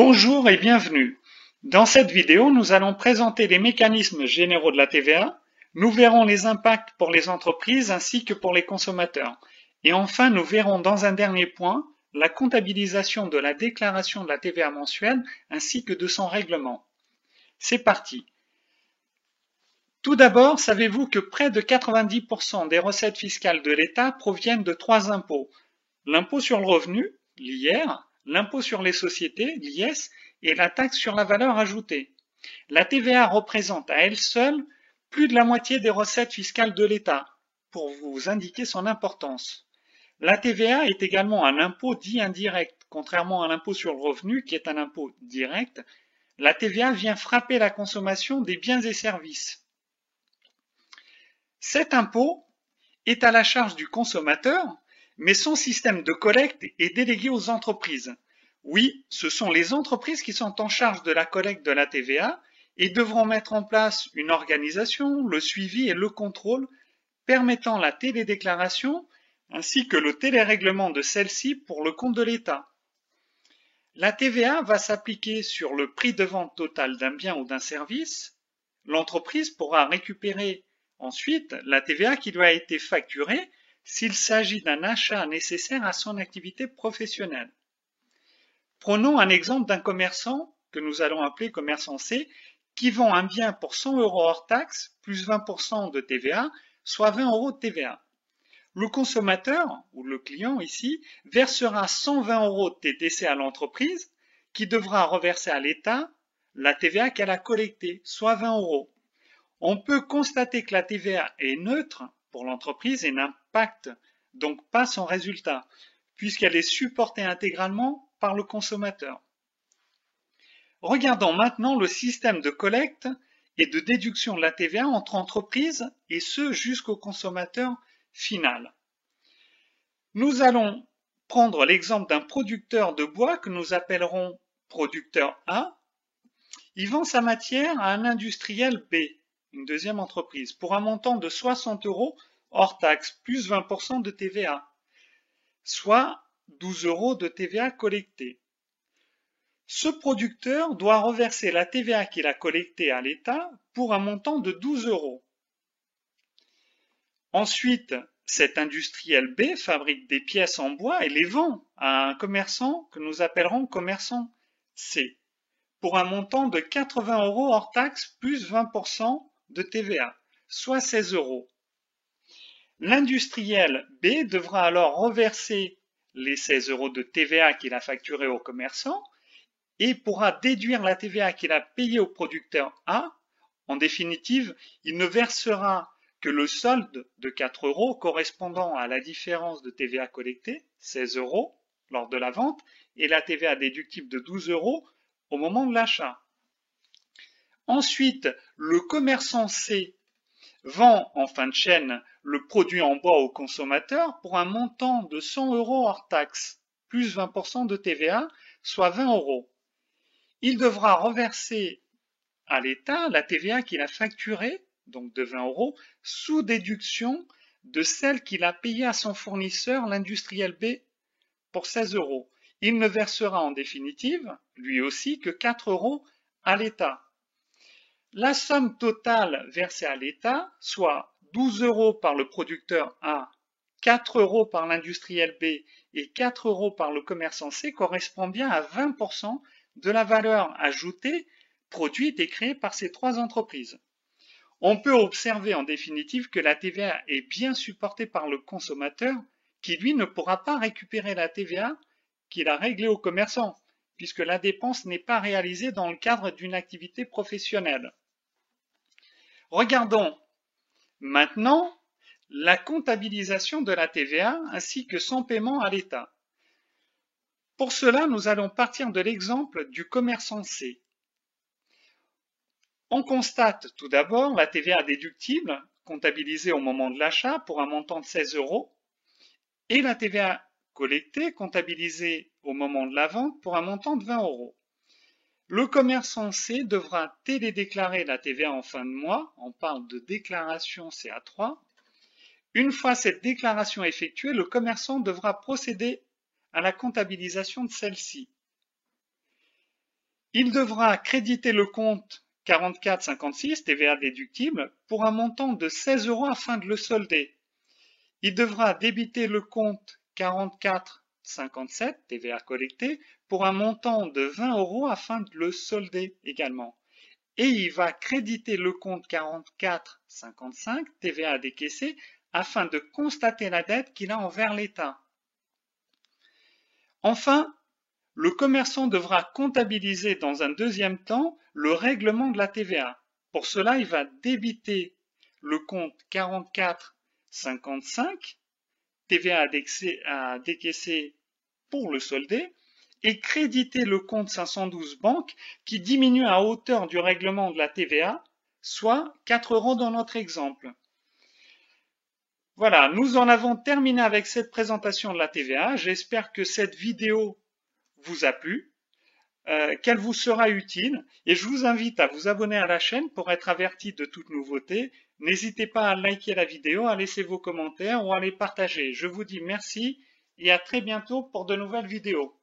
Bonjour et bienvenue. Dans cette vidéo, nous allons présenter les mécanismes généraux de la TVA. Nous verrons les impacts pour les entreprises ainsi que pour les consommateurs. Et enfin, nous verrons dans un dernier point la comptabilisation de la déclaration de la TVA mensuelle ainsi que de son règlement. C'est parti. Tout d'abord, savez-vous que près de 90% des recettes fiscales de l'État proviennent de trois impôts? L'impôt sur le revenu, l'IR, l'impôt sur les sociétés, l'IS, et la taxe sur la valeur ajoutée. La TVA représente à elle seule plus de la moitié des recettes fiscales de l'État, pour vous indiquer son importance. La TVA est également un impôt dit indirect, contrairement à l'impôt sur le revenu qui est un impôt direct. La TVA vient frapper la consommation des biens et services. Cet impôt est à la charge du consommateur, mais son système de collecte est délégué aux entreprises. Oui, ce sont les entreprises qui sont en charge de la collecte de la TVA et devront mettre en place une organisation, le suivi et le contrôle permettant la télédéclaration ainsi que le télérèglement de celle-ci pour le compte de l'État. La TVA va s'appliquer sur le prix de vente total d'un bien ou d'un service. L'entreprise pourra récupérer ensuite la TVA qui lui a été facturée s'il s'agit d'un achat nécessaire à son activité professionnelle. Prenons un exemple d'un commerçant, que nous allons appeler commerçant C, qui vend un bien pour 100 € hors taxe, plus 20% de TVA, soit 20 € de TVA. Le consommateur, ou le client ici, versera 120 € de TTC à l'entreprise, qui devra reverser à l'État la TVA qu'elle a collectée, soit 20 €. On peut constater que la TVA est neutre pour l'entreprise et n'impacte donc pas son résultat, puisqu'elle est supportée intégralement par le consommateur. Regardons maintenant le système de collecte et de déduction de la TVA entre entreprises, et ce jusqu'au consommateur final. Nous allons prendre l'exemple d'un producteur de bois que nous appellerons producteur A. Il vend sa matière à un industriel B, une deuxième entreprise, pour un montant de 60 € hors taxe, plus 20% de TVA, soit 12 € de TVA collectée. Ce producteur doit reverser la TVA qu'il a collectée à l'État pour un montant de 12 €. Ensuite, cet industriel B fabrique des pièces en bois et les vend à un commerçant que nous appellerons commerçant C, pour un montant de 80 € hors taxe plus 20% de TVA, soit 16 €. L'industriel B devra alors reverser les 16 € de TVA qu'il a facturé au commerçant et pourra déduire la TVA qu'il a payée au producteur A. En définitive, il ne versera que le solde de 4 € correspondant à la différence de TVA collectée, 16 € lors de la vente, et la TVA déductible de 12 € au moment de l'achat. Ensuite, le commerçant C vend en fin de chaîne le produit en bois au consommateur pour un montant de 100 € hors taxe, plus 20% de TVA, soit 20 €. Il devra reverser à l'État la TVA qu'il a facturée, donc de 20 €, sous déduction de celle qu'il a payée à son fournisseur, l'industriel B, pour 16 €. Il ne versera en définitive, lui aussi, que 4 € à l'État. La somme totale versée à l'État, soit 12 € par le producteur A, 4 € par l'industriel B et 4 € par le commerçant C, correspond bien à 20% de la valeur ajoutée produite et créée par ces trois entreprises. On peut observer en définitive que la TVA est bien supportée par le consommateur, qui lui ne pourra pas récupérer la TVA qu'il a réglée au commerçant, puisque la dépense n'est pas réalisée dans le cadre d'une activité professionnelle. Regardons maintenant la comptabilisation de la TVA ainsi que son paiement à l'État. Pour cela, nous allons partir de l'exemple du commerçant C. On constate tout d'abord la TVA déductible, comptabilisée au moment de l'achat pour un montant de 16 € et la TVA collectée, comptabilisée au moment de la vente pour un montant de 20 €. Le commerçant C devra télédéclarer la TVA en fin de mois, on parle de déclaration CA3. Une fois cette déclaration effectuée, le commerçant devra procéder à la comptabilisation de celle-ci. Il devra créditer le compte 44,56 TVA déductible pour un montant de 16 € afin de le solder. Il devra débiter le compte 44,57 TVA collecté pour un montant de 20 € afin de le solder également. Et il va créditer le compte 44,55 TVA décaissé afin de constater la dette qu'il a envers l'État. Enfin, le commerçant devra comptabiliser dans un deuxième temps le règlement de la TVA. Pour cela, il va débiter le compte 44,55 TVA à décaisser pour le solder et créditer le compte 512 banque qui diminue à hauteur du règlement de la TVA, soit 4 € dans notre exemple. Voilà, nous en avons terminé avec cette présentation de la TVA. J'espère que cette vidéo vous a plu, qu'elle vous sera utile et je vous invite à vous abonner à la chaîne pour être averti de toute nouveauté. N'hésitez pas à liker la vidéo, à laisser vos commentaires ou à les partager. Je vous dis merci et à très bientôt pour de nouvelles vidéos.